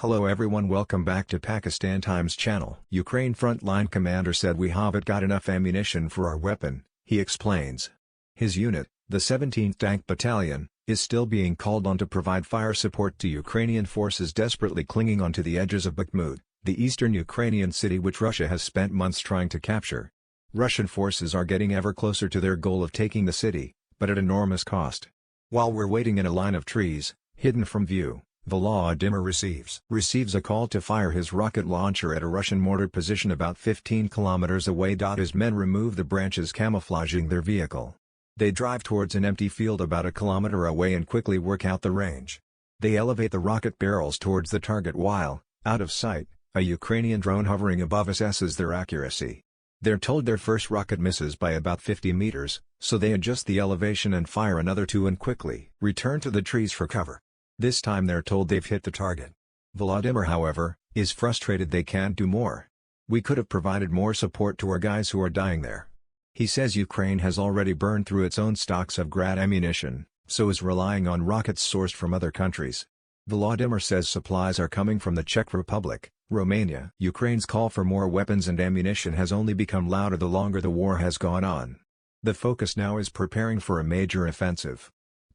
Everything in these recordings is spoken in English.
Hello everyone, welcome back to Pakistan Times channel. Ukraine frontline commander said we haven't got enough ammunition for our weapon, he explains. His unit, the 17th Tank Battalion, is still being called on to provide fire support to Ukrainian forces desperately clinging onto the edges of Bakhmut, the eastern Ukrainian city which Russia has spent months trying to capture. Russian forces are getting ever closer to their goal of taking the city, but at enormous cost. While we're waiting in a line of trees, hidden from view, Volodymyr receives a call to fire his rocket launcher at a Russian mortar position about 15 kilometers away. His men remove the branches camouflaging their vehicle. They drive towards an empty field about a kilometer away and quickly work out the range. They elevate the rocket barrels towards the target while, out of sight, a Ukrainian drone hovering above assesses their accuracy. They're told their first rocket misses by about 50 meters, so they adjust the elevation and fire another two and quickly return to the trees for cover. This time they're told they've hit the target. Volodymyr, however, is frustrated they can't do more. We could have provided more support to our guys who are dying there. He says Ukraine has already burned through its own stocks of Grad ammunition, so is relying on rockets sourced from other countries. Volodymyr says supplies are coming from the Czech Republic, Romania. Ukraine's call for more weapons and ammunition has only become louder the longer the war has gone on. The focus now is preparing for a major offensive.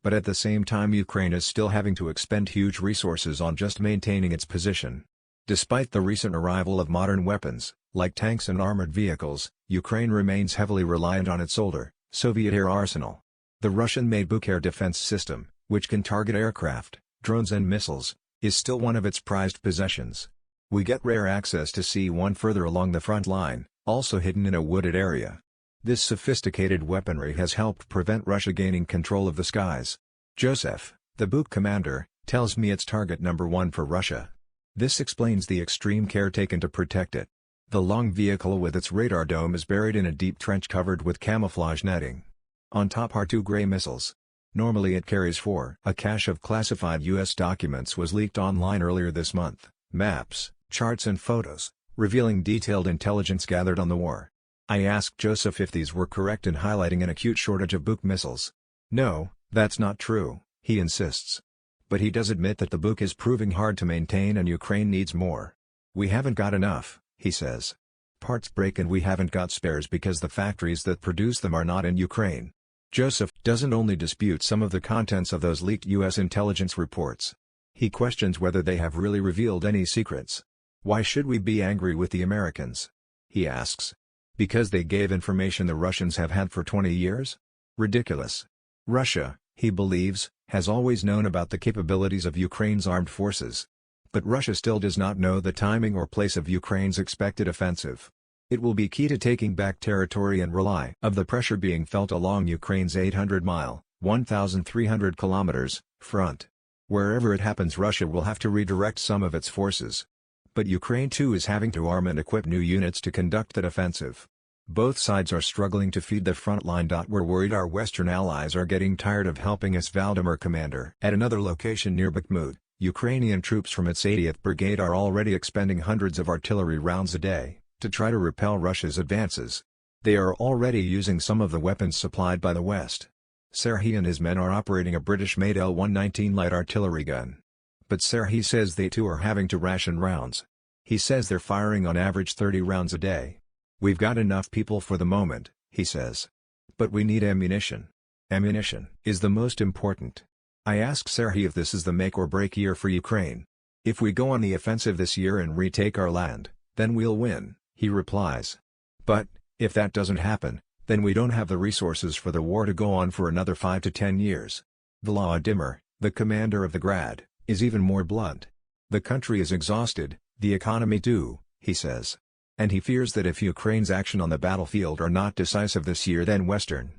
But at the same time Ukraine is still having to expend huge resources on just maintaining its position. Despite the recent arrival of modern weapons, like tanks and armored vehicles, Ukraine remains heavily reliant on its older, Soviet air arsenal. The Russian-made Buk air defense system, which can target aircraft, drones and missiles, is still one of its prized possessions. We get rare access to see one further along the front line, also hidden in a wooded area. This sophisticated weaponry has helped prevent Russia gaining control of the skies. Joseph, the Buk commander, tells me it's target number one for Russia. This explains the extreme care taken to protect it. The long vehicle with its radar dome is buried in a deep trench covered with camouflage netting. On top are two gray missiles. Normally it carries four. A cache of classified U.S. documents was leaked online earlier this month. Maps, charts and photos, revealing detailed intelligence gathered on the war. I asked Joseph if these were correct in highlighting an acute shortage of Buk missiles. No, that's not true, he insists. But he does admit that the Buk is proving hard to maintain and Ukraine needs more. We haven't got enough, he says. Parts break and we haven't got spares because the factories that produce them are not in Ukraine. Joseph doesn't only dispute some of the contents of those leaked U.S. intelligence reports. He questions whether they have really revealed any secrets. Why should we be angry with the Americans? He asks. Because they gave information the Russians have had for 20 years? Ridiculous. Russia, he believes, has always known about the capabilities of Ukraine's armed forces. But Russia still does not know the timing or place of Ukraine's expected offensive. It will be key to taking back territory and rely of the pressure being felt along Ukraine's 800-mile, 1,300 kilometers, front. Wherever it happens Russia will have to redirect some of its forces. But Ukraine too is having to arm and equip new units to conduct that offensive. Both sides are struggling to feed the front line. We're worried our Western allies are getting tired of helping us. Volodymyr commander. At another location near Bakhmut, Ukrainian troops from its 80th Brigade are already expending hundreds of artillery rounds a day, to try to repel Russia's advances. They are already using some of the weapons supplied by the West. Serhiy and his men are operating a British-made L-119 light artillery gun. But Serhiy says they too are having to ration rounds. He says they're firing on average 30 rounds a day. We've got enough people for the moment, he says. But we need ammunition. Ammunition is the most important. I asked Serhiy if this is the make or break year for Ukraine. If we go on the offensive this year and retake our land, then we'll win, he replies. But, if that doesn't happen, then we don't have the resources for the war to go on for another 5 to 10 years. Volodymyr, the commander of the Grad, is even more blunt. The country is exhausted, the economy too, he says. And he fears that if Ukraine's action on the battlefield are not decisive this year then Western